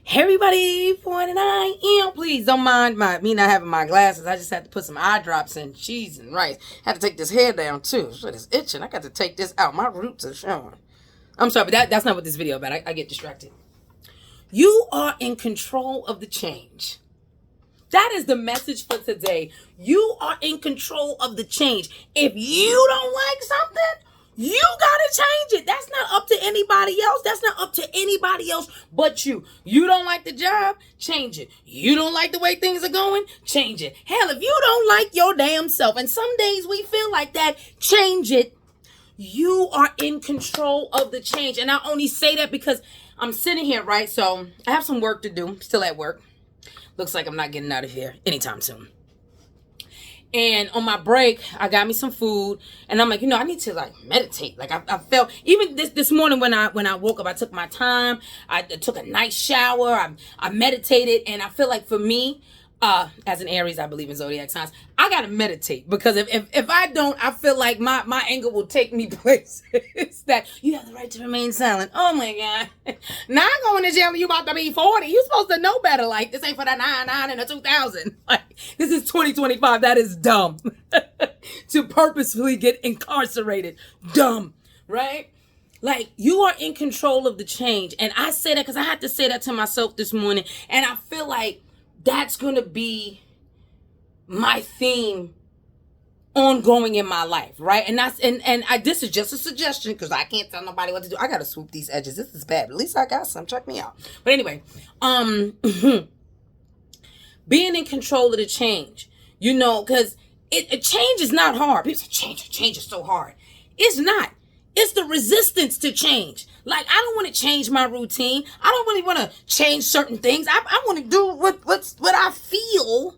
Everybody, 49 please don't mind me not having my glasses. I just had to put some eye drops and cheese and rice. Had to take this hair down too. Shit is itching. I got to take this out. My roots are showing. I'm sorry, but that's not what this video about. I get distracted. You are in control of the change. That is the message for today. You are in control of the change. If you don't like something, you gotta change it. That's not up to anybody else. That's not up to anybody else but you. You don't like the job, change it. You don't like the way things are going, change it. Hell, if you don't like your damn self, and some days we feel like that, change it. You are in control of the change. And I only say that because I'm sitting here, right? So I have some work to do. Still at work. Looks like I'm not getting out of here anytime soon. And on my break, I got me some food, and I'm like, I need to meditate. I felt even this morning when I woke up, I took my time. I took a nice shower. I meditated, and I feel like for me, as an Aries, I believe in zodiac signs. I gotta meditate because if I don't, I feel like my anger will take me places that you have the right to remain silent. Oh my God! Now I'm going to jail. You about to be 40. You supposed to know better. Like this ain't for the 99 and the 2000. Like this is 2025. That is dumb. To purposefully get incarcerated, dumb, right? Like you are in control of the change, and I say that because I had to say that to myself this morning, and I feel like that's going to be my theme ongoing in my life, right? And this is just a suggestion because I can't tell nobody what to do. I got to swoop these edges. This is bad. But at least I got some. Check me out. But anyway, being in control of the change, because change is not hard. People say change is so hard. It's not. It's the resistance to change. Like, I don't want to change my routine. I don't really want to change certain things. I want to do what I feel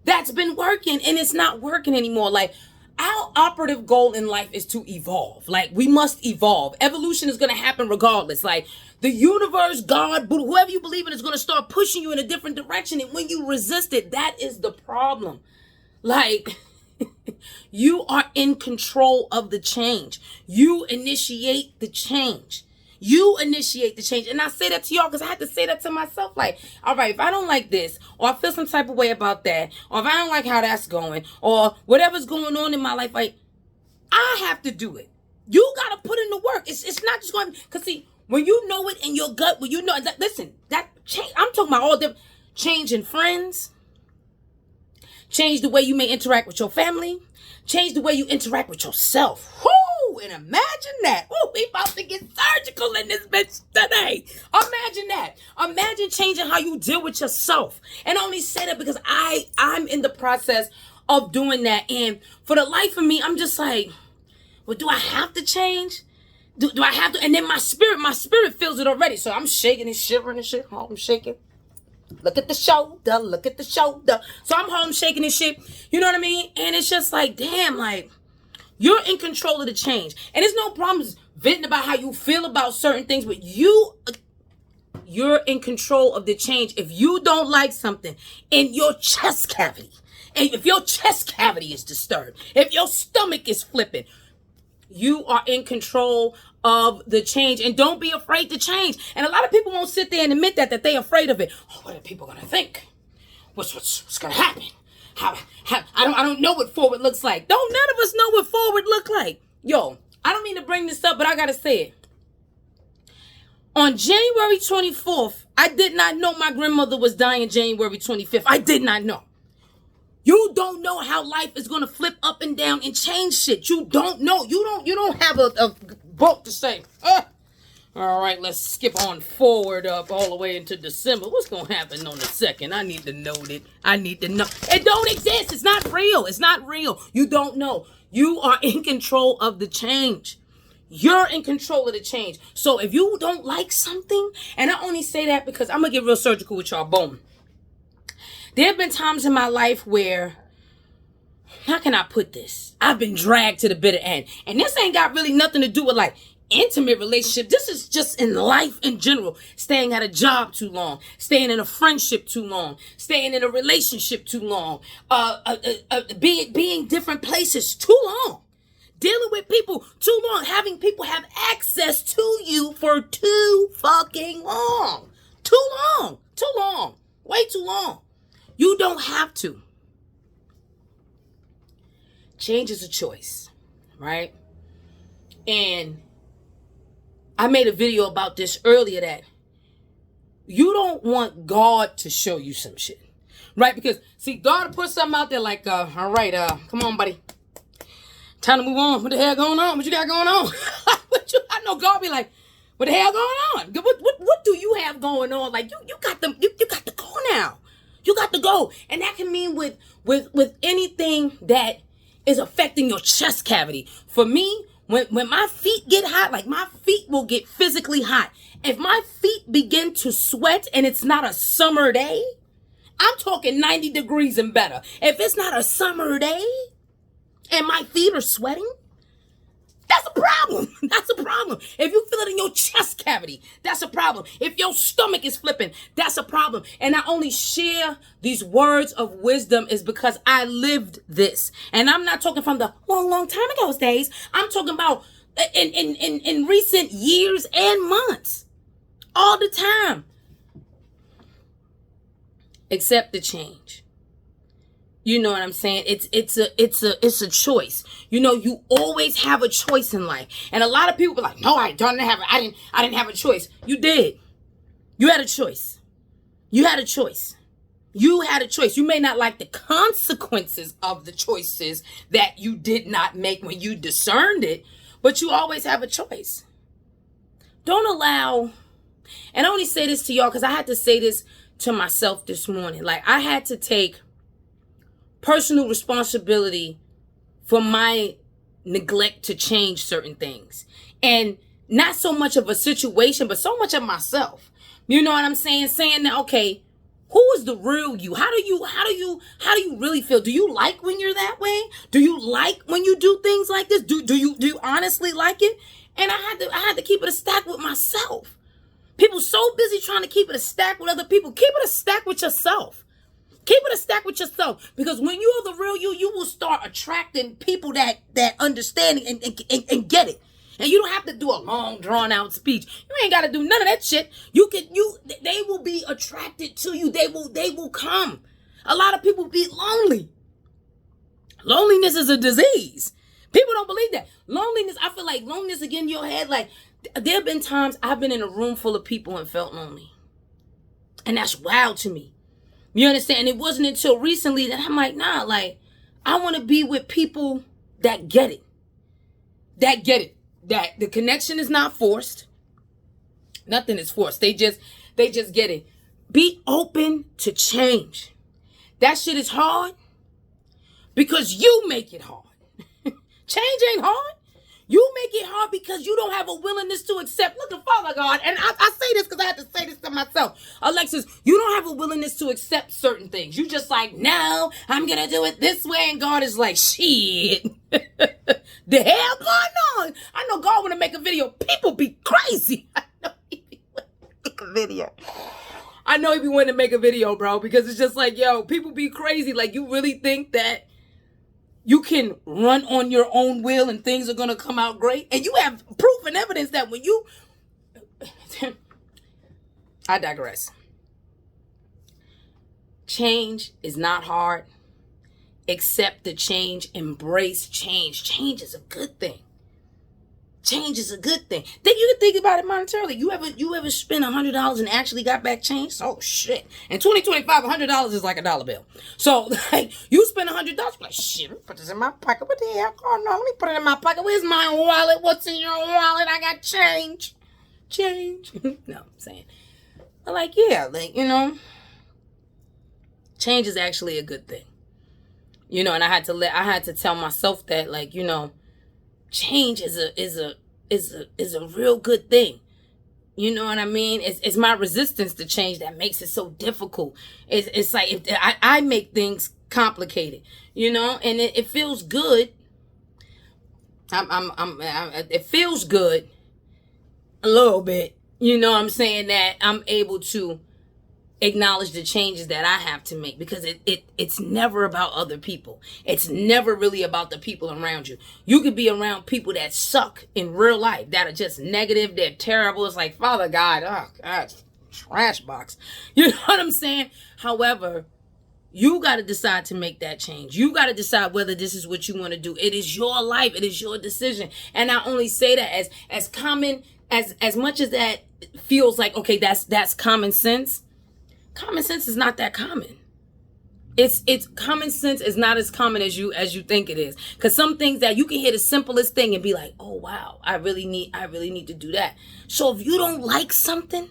that's been working, and it's not working anymore. Like, our operative goal in life is to evolve. Like, we must evolve. Evolution is going to happen regardless. Like, the universe, God, Buddha, whoever you believe in is going to start pushing you in a different direction. And when you resist it, that is the problem. Like, you are in control of the change. You initiate the change. You initiate the change. And I say that to y'all because I had to say that to myself. Like, all right, if I don't like this, or I feel some type of way about that, or if I don't like how that's going, or whatever's going on in my life, like, I have to do it. You got to put in the work. It's not just going, because see, when you know it in your gut, when you know, listen, that change, I'm talking about all the change in friends, change the way you may interact with your family, change the way you interact with yourself. Whoo! And imagine that. Woo! We about to get surgical in this bitch today. Imagine that. Imagine changing how you deal with yourself. And I only say that because I'm in the process of doing that. And for the life of me, I'm just like, well, do I have to change? Do I have to? And then my spirit feels it already. So I'm shaking and shivering and shit. Oh, I'm shaking. Look at the shoulder, look at the shoulder. So I'm home shaking and shit. You know what I mean? And it's just like, damn, like, you're in control of the change. And there's no problems venting about how you feel about certain things, but you're in control of the change. If you don't like something in your chest cavity, and if your chest cavity is disturbed, if your stomach is flipping, you are in control of the change, and don't be afraid to change. And a lot of people won't sit there and admit that they're afraid of it. Oh, what are people gonna think? What's gonna happen? How I don't know what forward looks like. Don't none of us know what forward look like. Yo, I don't mean to bring this up, but I gotta say it. On January 24th, I did not know my grandmother was dying January 25th. I did not know. You don't know how life is going to flip up and down and change shit. You don't know. You don't have a book to say, all right, let's skip on forward up all the way into December. What's going to happen on the 2nd? I need to know that. I need to know. It don't exist. It's not real. It's not real. You don't know. You are in control of the change. You're in control of the change. So if you don't like something, and I only say that because I'm going to get real surgical with y'all, boom. There have been times in my life where, how can I put this? I've been dragged to the bitter end. And this ain't got really nothing to do with like intimate relationship. This is just in life in general. Staying at a job too long. Staying in a friendship too long. Staying in a relationship too long. Being different places too long. Dealing with people too long. Having people have access to you for too fucking long. Too way too long. You don't have to. Change is a choice, right? And I made a video about this earlier, that you don't want God to show you some shit, right? Because, see, God put something out there like, all right, come on, buddy. Time to move on. What the hell going on? What you got going on? I know God be like, what the hell going on? What do you have going on? Like, you got to go now. You got to go. And that can mean with anything that is affecting your chest cavity. For me, when my feet get hot, like my feet will get physically hot. If my feet begin to sweat and it's not a summer day, I'm talking 90 degrees and better. If it's not a summer day and my feet are sweating, that's a problem. That's a problem. If you feel it in your chest cavity, that's a problem. If your stomach is flipping, that's a problem. And I only share these words of wisdom is because I lived this. And I'm not talking from the long time ago days. I'm talking about in recent years and months. All the time. Accept the change. You know what I'm saying? It's a choice. You know, you always have a choice in life. And a lot of people be like, no, I didn't have a choice. You did. You had a choice. You had a choice. You had a choice. You may not like the consequences of the choices that you did not make when you discerned it, but you always have a choice. Don't allow, and I only say this to y'all because I had to say this to myself this morning. Like, I had to take personal responsibility for my neglect to change certain things. And not so much of a situation, but so much of myself. You know what I'm saying? Saying that, okay, who is the real you? How do you really feel? Do you like when you're that way? Do you like when you do things like this? Do you honestly like it? And I had to keep it a stack with myself. People so busy trying to keep it a stack with other people. Keep it a stack with yourself. Keep it a stack with yourself, because when you're the real you, you will start attracting people that understand and get it. And you don't have to do a long drawn out speech. You ain't got to do none of that shit. They will be attracted to you. They will come. A lot of people be lonely. Loneliness is a disease. People don't believe that. Loneliness, I feel like loneliness again in your head. Like, there have been times I've been in a room full of people and felt lonely. And that's wild to me. You understand? And it wasn't until recently that I'm like, nah, like, I want to be with people that get it. That get it. That the connection is not forced. Nothing is forced. They just get it. Be open to change. That shit is hard because you make it hard. Change ain't hard. You make it hard because you don't have a willingness to accept. Look at Father God. And I say this because I had to say this to myself. Alexis, you don't have a willingness to accept certain things. You just like, no, I'm going to do it this way. And God is like, shit. The hell going on? I know God want to make a video. People be crazy. I know he be wanting to make a video. I know he be wanting to make a video, bro. Because it's just like, yo, people be crazy. Like, you really think that you can run on your own will and things are going to come out great? And you have proof and evidence that when you... I digress. Change is not hard. Accept the change. Embrace change. Change is a good thing. Change is a good thing. Then you can think about it monetarily. You ever spent $100 and actually got back change? Oh shit! In 2025, $100 is like a dollar bill. So like, you spend $100, like shit. Let me put this in my pocket. What the hell? Oh no, let me put it in my pocket. Where's my wallet? What's in your wallet? I got change. Change. No, I'm saying, like, yeah, like, you know, change is actually a good thing. You know, and I had to tell myself that, like, you know, change is a real good thing. You know what I mean? It's my resistance to change that makes it so difficult. It's like, if I make things complicated, you know, and it feels good. It feels good a little bit. You know what I'm saying? That I'm able to acknowledge the changes that I have to make, because it's never about other people. It's never really about the people around you. You could be around people that suck in real life, that are just negative, they're terrible. It's like, Father God, oh God, trash box. You know what I'm saying? However, you got to decide to make that change. You got to decide whether this is what you want to do. It is your life. It is your decision. And I only say that as common as much as that feels like, okay, that's common sense. Common sense is not that common. It's common sense is not as common as you think it is. Because some things that you can hear the simplest thing and be like, oh wow, I really need to do that. So if you don't like something,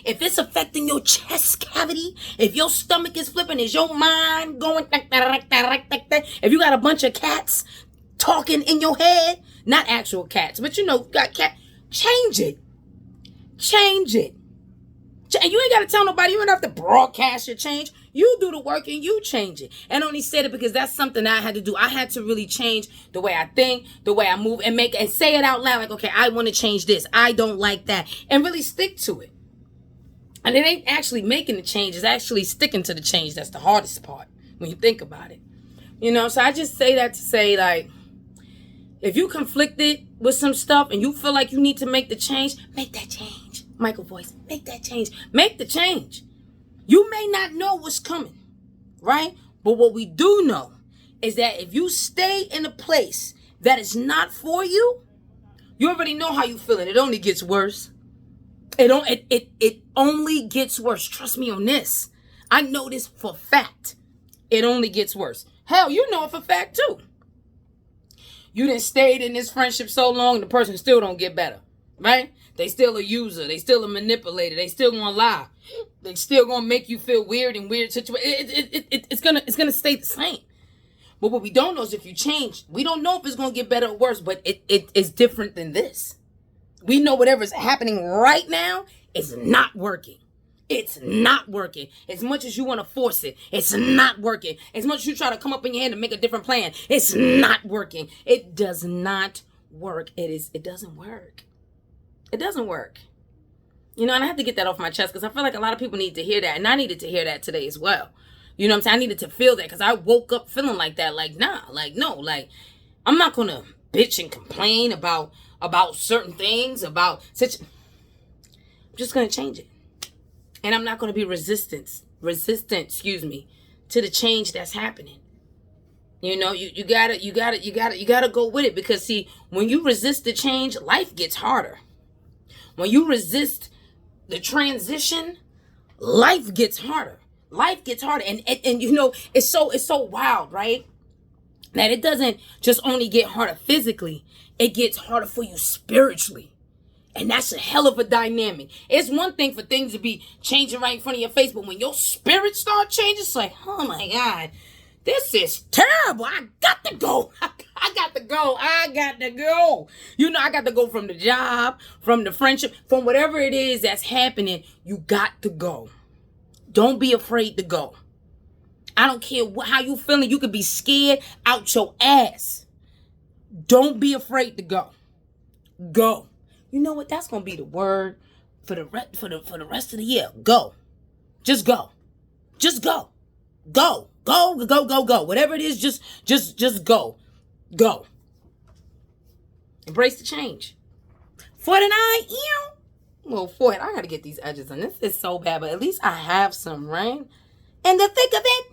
if it's affecting your chest cavity, if your stomach is flipping, is your mind going, if you got a bunch of cats talking in your head, not actual cats, but you got cat, change it. Change it. And you ain't got to tell nobody. You don't have to broadcast your change. You do the work and you change it. And I only said it because that's something I had to do. I had to really change the way I think, the way I move, and say it out loud. Like, okay, I want to change this. I don't like that. And really stick to it. And it ain't actually making the change. It's actually sticking to the change. That's the hardest part when you think about it. So I just say that to say, like, if you conflicted with some stuff and you feel like you need to make the change, make that change. Michael voice, make that change. Make the change. You may not know what's coming, right? But what we do know is that if you stay in a place that is not for you, you already know how you feeling. It only gets worse. It only gets worse. Trust me on this. I know this for fact. It only gets worse. Hell, you know it for fact too. You done stayed in this friendship so long, the person still don't get better, right? They still a user. They still a manipulator. They still gonna lie. They still gonna make you feel weird in weird situations. It's gonna stay the same. But what we don't know is if you change, we don't know if it's gonna get better or worse. But it's different than this. We know whatever's happening right now is not working. It's not working. As much as you want to force it, it's not working. As much as you try to come up in your head and make a different plan, it's not working. It does not work. It doesn't work. It doesn't work. And I have to get that off my chest because I feel like a lot of people need to hear that. And I needed to hear that today as well. You know what I'm saying? I needed to feel that because I woke up feeling like that. Like, nah, like, no, like, I'm not going to bitch and complain about certain things, I'm just going to change it. And I'm not going to be resistant, to the change that's happening. You gotta go with it because see, when you resist the change, life gets harder. When you resist the transition, life gets harder. Life gets harder. And it's so wild, right? That it doesn't just only get harder physically, it gets harder for you spiritually. And that's a hell of a dynamic. It's one thing for things to be changing right in front of your face, but when your spirit start changing, it's like, oh my God, this is terrible. I got to go. I got to go. I got to go from the job, from the friendship, from whatever it is that's happening. You got to go. Don't be afraid to go. I don't care how you feeling. You could be scared out your ass. Don't be afraid to go. Go. You know what? That's gonna be the word for the rest of the year. Go. Just go. Just go. Go. Go. Go. Go. Go. Whatever it is, just go. Go. Embrace the change. 49. Well, 40. I gotta get these edges on. This is so bad, but at least I have some, right? In the thick of it.